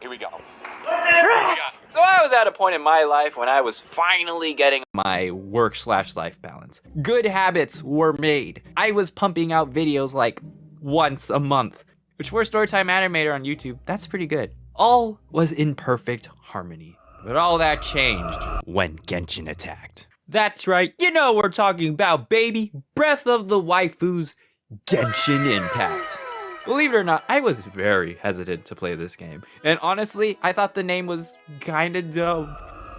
Here we go. So I was at a point in my life when I was finally getting my work/life balance. Good habits were made. I was pumping out videos like once a month, which for a Storytime animator on YouTube, that's pretty good. All was in perfect harmony. But all that changed when Genshin attacked. That's right, you know what we're talking about, baby. Breath of the Waifus, Genshin Impact. Believe it or not, I was very hesitant to play this game. And honestly, I thought the name was kinda dope.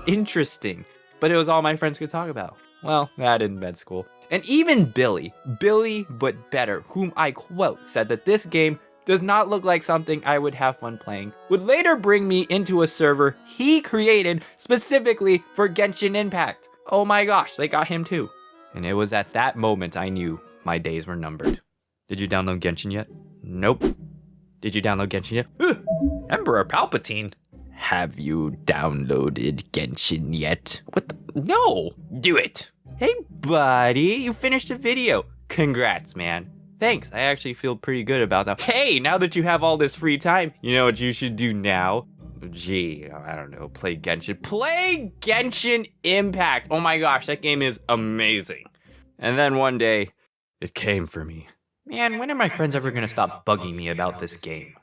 Interesting. But it was all my friends could talk about. Well, that in med school. And even Billy but better, whom I quote, said that this game does not look like something I would have fun playing, would later bring me into a server he created specifically for Genshin Impact. Oh my gosh, they got him too. And it was at that moment I knew my days were numbered. Did you download Genshin yet? Nope. Did you download Genshin yet? Emperor Palpatine. Have you downloaded Genshin yet? What the? No! Do it! Hey buddy, you finished a video. Congrats, man. Thanks, I actually feel pretty good about that. Hey, now that you have all this free time, you know what you should do now? Gee, I don't know, play Genshin. Play Genshin Impact! Oh my gosh, that game is amazing. And then one day, it came for me. Man, when are my friends ever gonna stop bugging me about this game?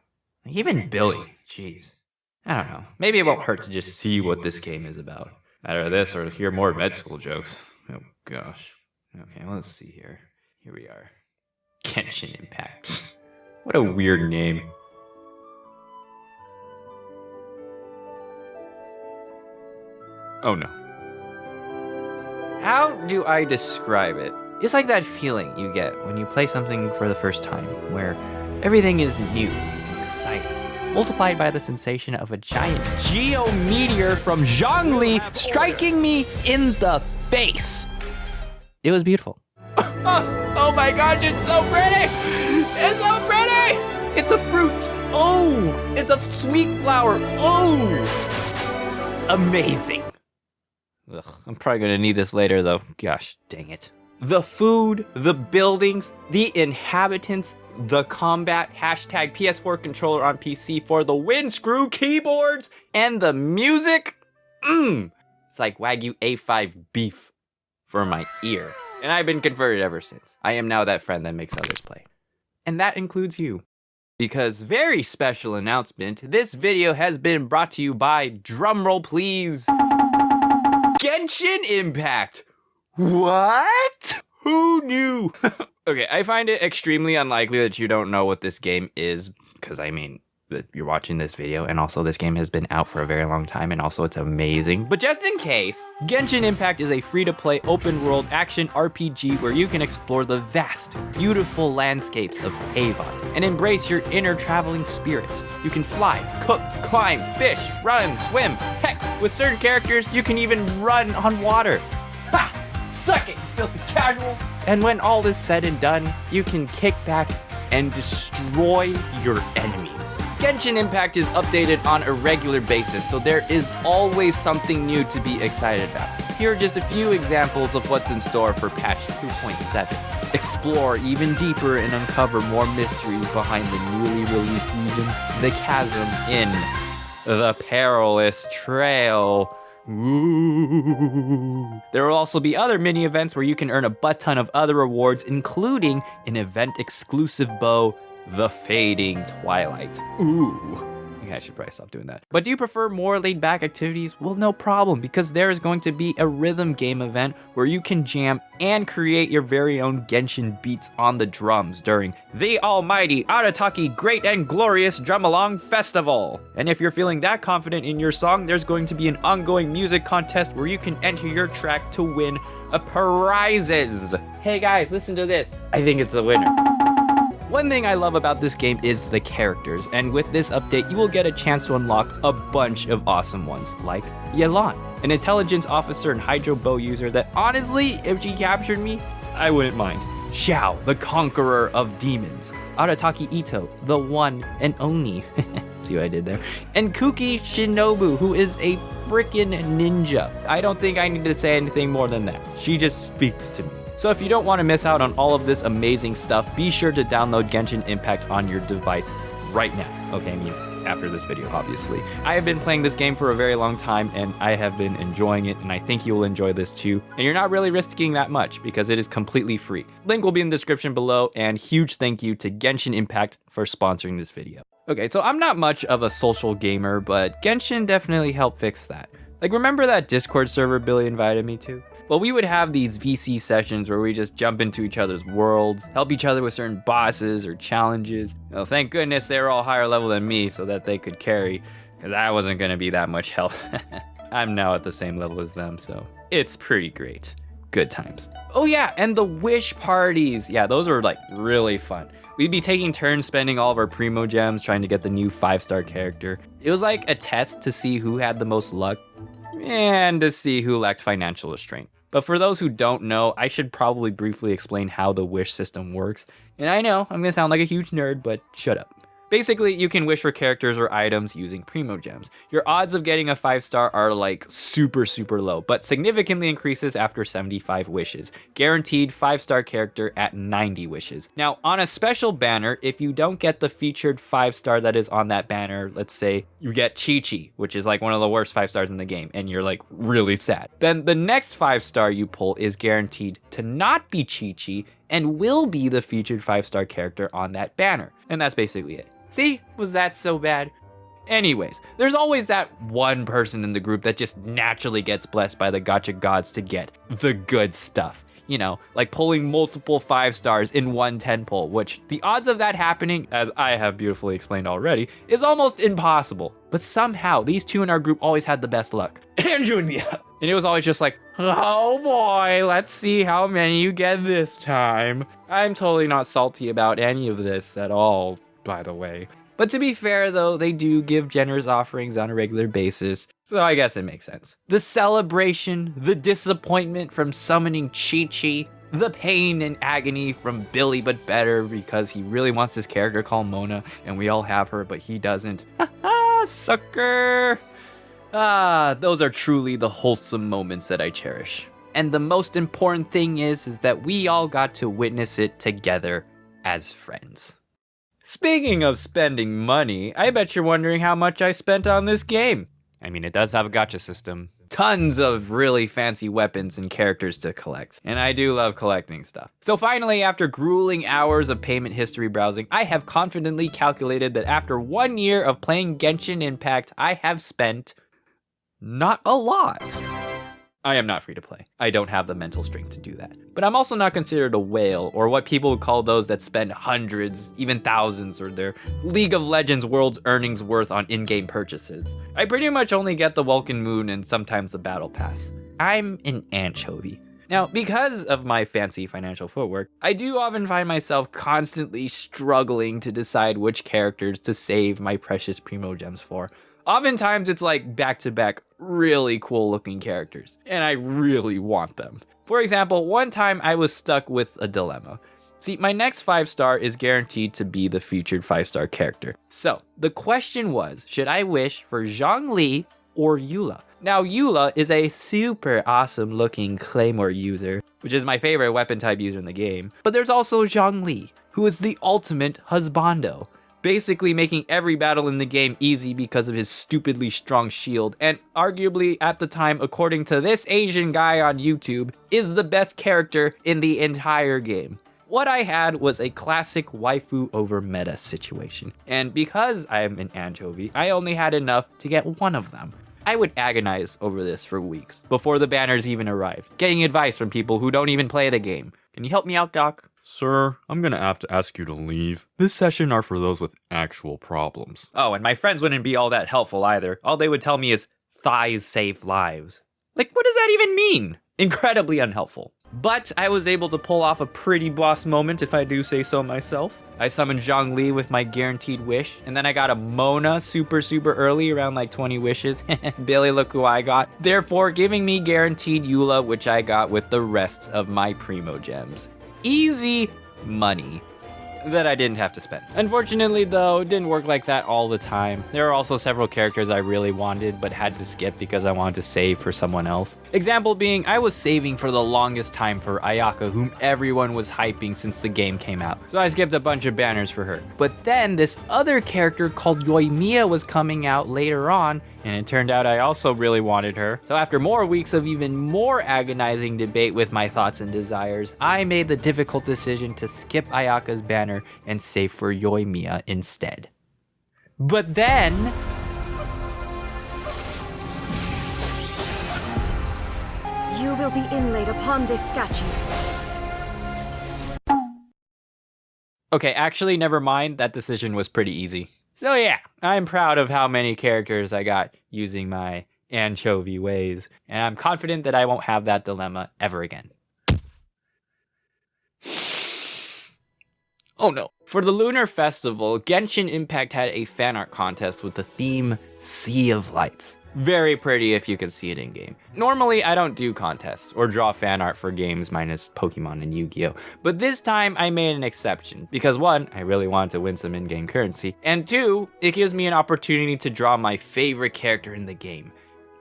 Even Billy, jeez. I don't know, maybe it won't hurt to just see what this game is about. Either this or hear more med school jokes. Oh gosh. Okay, let's see here. Here we are. Genshin Impact. What a weird name. Oh no. How do I describe it? It's like that feeling you get when you play something for the first time, where everything is new and exciting, multiplied by the sensation of a giant geo-meteor from Zhongli striking me in the face. It was beautiful. Oh my gosh, it's so pretty! It's so pretty! It's a fruit. Oh! It's a sweet flower. Oh! Amazing. Ugh, I'm probably gonna need this later though. Gosh, dang it. The food, the buildings, the inhabitants, the combat, hashtag PS4 controller on PC for the win, screw keyboards, and the music. It's like Wagyu A5 beef for my ear. And I've been converted ever since. I am now that friend that makes others play. And that includes you. Because very special announcement, this video has been brought to you by, drumroll please, Genshin Impact. What? Who knew? Okay, I find it extremely unlikely that you don't know what this game is, because I mean, that you're watching this video, and also this game has been out for a very long time, and also it's amazing. But just in case, Genshin Impact is a free-to-play open-world action RPG where you can explore the vast, beautiful landscapes of Teyvat and embrace your inner traveling spirit. You can fly, cook, climb, fish, run, swim. Heck, with certain characters, you can even run on water. Ha! Suck it, you filthy casuals! And when all is said and done, you can kick back and destroy your enemies. Genshin Impact is updated on a regular basis, so there is always something new to be excited about. Here are just a few examples of what's in store for patch 2.7. Explore even deeper and uncover more mysteries behind the newly released region, the Chasm in the Perilous Trail. Ooh. There will also be other mini events where you can earn a butt ton of other rewards, including an event exclusive bow, the Fading Twilight. Ooh. I should probably stop doing that. But do you prefer more laid back activities? Well, no problem, because there is going to be a rhythm game event where you can jam and create your very own Genshin beats on the drums during the almighty Arataki Great and Glorious Drum Along Festival. And if you're feeling that confident in your song, there's going to be an ongoing music contest where you can enter your track to win prizes. Hey guys, listen to this. I think it's the winner. One thing I love about this game is the characters, and with this update, you will get a chance to unlock a bunch of awesome ones, like Yelan, an intelligence officer and hydro bow user that honestly, if she captured me, I wouldn't mind. Xiao, the conqueror of demons. Arataki Ito, the one and only. See what I did there? And Kuki Shinobu, who is a freaking ninja. I don't think I need to say anything more than that. She just speaks to me. So if you don't want to miss out on all of this amazing stuff, be sure to download Genshin Impact on your device right now. Okay, I mean, after this video, obviously. I have been playing this game for a very long time, and I have been enjoying it, and I think you will enjoy this too. And you're not really risking that much because it is completely free. Link will be in the description below, and huge thank you to Genshin Impact for sponsoring this video. Okay, so I'm not much of a social gamer, but Genshin definitely helped fix that. Like, remember that Discord server Billy invited me to? Well, we would have these VC sessions where we just jump into each other's worlds, help each other with certain bosses or challenges. Well, thank goodness they were all higher level than me so that they could carry, because I wasn't gonna be that much help. I'm now at the same level as them, so it's pretty great. Good times. Oh yeah, and the wish parties. Yeah, those were like really fun. We'd be taking turns spending all of our primo gems trying to get the new 5-star character. It was like a test to see who had the most luck and to see who lacked financial restraint. But for those who don't know, I should probably briefly explain how the wish system works. And I know, I'm gonna sound like a huge nerd, but shut up. Basically, you can wish for characters or items using primo gems. Your odds of getting a 5-star are like super low, but significantly increases after 75 wishes. Guaranteed 5-star character at 90 wishes. Now, on a special banner, if you don't get the featured 5-star that is on that banner, let's say you get Chi-Chi, which is like one of the worst 5-stars in the game, and you're like really sad. Then the next 5-star you pull is guaranteed to not be Chi-Chi and will be the featured 5-star character on that banner. And that's basically it. See, was that so bad? Anyways, there's always that one person in the group that just naturally gets blessed by the gacha gods to get the good stuff. You know, like pulling multiple 5-stars in one 10 pull, which the odds of that happening, as I have beautifully explained already, is almost impossible. But somehow, these two in our group always had the best luck. Andrew and Mia. And it was always just like, oh boy, let's see how many you get this time. I'm totally not salty about any of this at all, by the way. But to be fair though, they do give generous offerings on a regular basis, so I guess it makes sense. The celebration, the disappointment from summoning Chi-Chi, the pain and agony from Billy but better because he really wants this character called Mona and we all have her but he doesn't. Haha, sucker! Those are truly the wholesome moments that I cherish. And the most important thing is that we all got to witness it together as friends. Speaking of spending money, I bet you're wondering how much I spent on this game. I mean, it does have a gacha system. Tons of really fancy weapons and characters to collect. And I do love collecting stuff. So finally, after grueling hours of payment history browsing, I have confidently calculated that after 1 year of playing Genshin Impact, I have spent not a lot. I am not free to play. I don't have the mental strength to do that. But I'm also not considered a whale, or what people would call those that spend hundreds, even thousands, or their League of Legends world's earnings worth on in-game purchases. I pretty much only get the Welkin Moon and sometimes the Battle Pass. I'm an anchovy. Now, because of my fancy financial footwork, I do often find myself constantly struggling to decide which characters to save my precious primo gems for. Oftentimes it's like back-to-back really cool looking characters, and I really want them. For example, one time I was stuck with a dilemma. See, my next 5-star is guaranteed to be the featured 5-star character. So, the question was, should I wish for Zhongli or Eula? Now, Eula is a super awesome looking Claymore user, which is my favorite weapon type user in the game. But there's also Zhongli, who is the ultimate husbando, basically making every battle in the game easy because of his stupidly strong shield, and arguably at the time, according to this Asian guy on YouTube, is the best character in the entire game. What I had was a classic waifu over meta situation, and because I'm an anchovy, I only had enough to get one of them. I would agonize over this for weeks, before the banners even arrived, getting advice from people who don't even play the game. Can you help me out, Doc? Sir, I'm gonna have to ask you to leave. This session are for those with actual problems. Oh, and my friends wouldn't be all that helpful either. All they would tell me is, thighs save lives. Like, what does that even mean? Incredibly unhelpful. But I was able to pull off a pretty boss moment, if I do say so myself. I summoned Zhongli with my guaranteed wish, and then I got a Mona super early, around like 20 wishes. Billy, look who I got. Therefore, giving me guaranteed Eula, which I got with the rest of my primo gems. Easy money. that I didn't have to spend. Unfortunately though, it didn't work like that all the time. There are also several characters I really wanted but had to skip because I wanted to save for someone else. Example being, I was saving for the longest time for Ayaka, whom everyone was hyping since the game came out. So I skipped a bunch of banners for her. But then this other character called Yoimiya was coming out later on, and it turned out I also really wanted her. So after more weeks of even more agonizing debate with my thoughts and desires, I made the difficult decision to skip Ayaka's banner and save for Yoimiya instead. But then... You will be inlaid upon this statue. Okay, actually, never mind. That decision was pretty easy. So yeah, I'm proud of how many characters I got using my anchovy ways, and I'm confident that I won't have that dilemma ever again. Oh no. For the Lunar Festival, Genshin Impact had a fan art contest with the theme Sea of Lights. Very pretty if you can see it in game. Normally I don't do contests or draw fan art for games minus Pokemon and Yu-Gi-Oh! But this time I made an exception because one, I really wanted to win some in-game currency, and two, it gives me an opportunity to draw my favorite character in the game,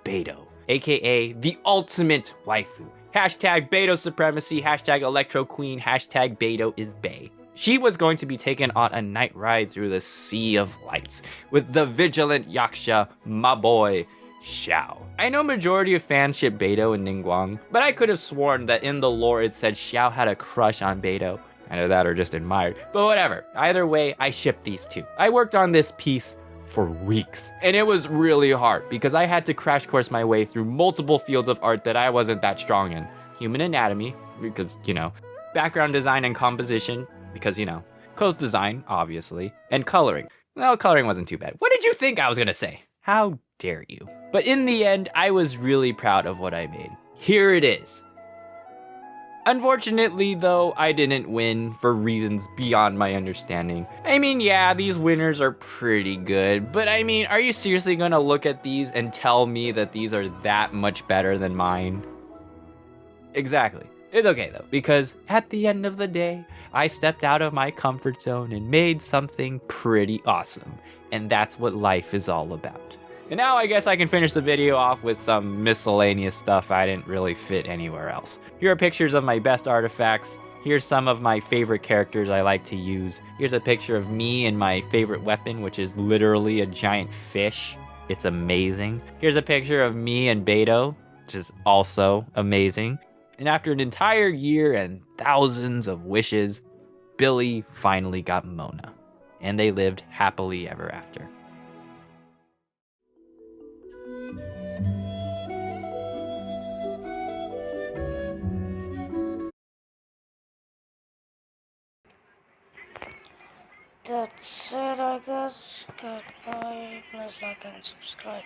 Beidou, aka the ultimate waifu. Hashtag Beidou supremacy, hashtag Electro Queen, hashtag Beidou is bae. She was going to be taken on a night ride through the Sea of Lights with the vigilant Yaksha, my boy, Xiao. I know majority of fans ship Beidou and Ningguang, but I could have sworn that in the lore it said Xiao had a crush on Beidou. Either that or just admired, but whatever. Either way, I shipped these two. I worked on this piece for weeks, and it was really hard because I had to crash course my way through multiple fields of art that I wasn't that strong in. Human anatomy, because, you know, background design and composition, because, you know, clothes design, obviously, and coloring. Well, coloring wasn't too bad. What did you think I was gonna say? How dare you? But in the end, I was really proud of what I made. Here it is. Unfortunately, though, I didn't win for reasons beyond my understanding. I mean, yeah, these winners are pretty good, but I mean, are you seriously gonna look at these and tell me that these are that much better than mine? Exactly. It's okay though, because at the end of the day, I stepped out of my comfort zone and made something pretty awesome. And that's what life is all about. And now I guess I can finish the video off with some miscellaneous stuff I didn't really fit anywhere else. Here are pictures of my best artifacts. Here's some of my favorite characters I like to use. Here's a picture of me and my favorite weapon, which is literally a giant fish. It's amazing. Here's a picture of me and Beidou, which is also amazing. And after an entire year and thousands of wishes, Billy finally got Mona. And they lived happily ever after. That's it, I guess. Goodbye. Please like and subscribe.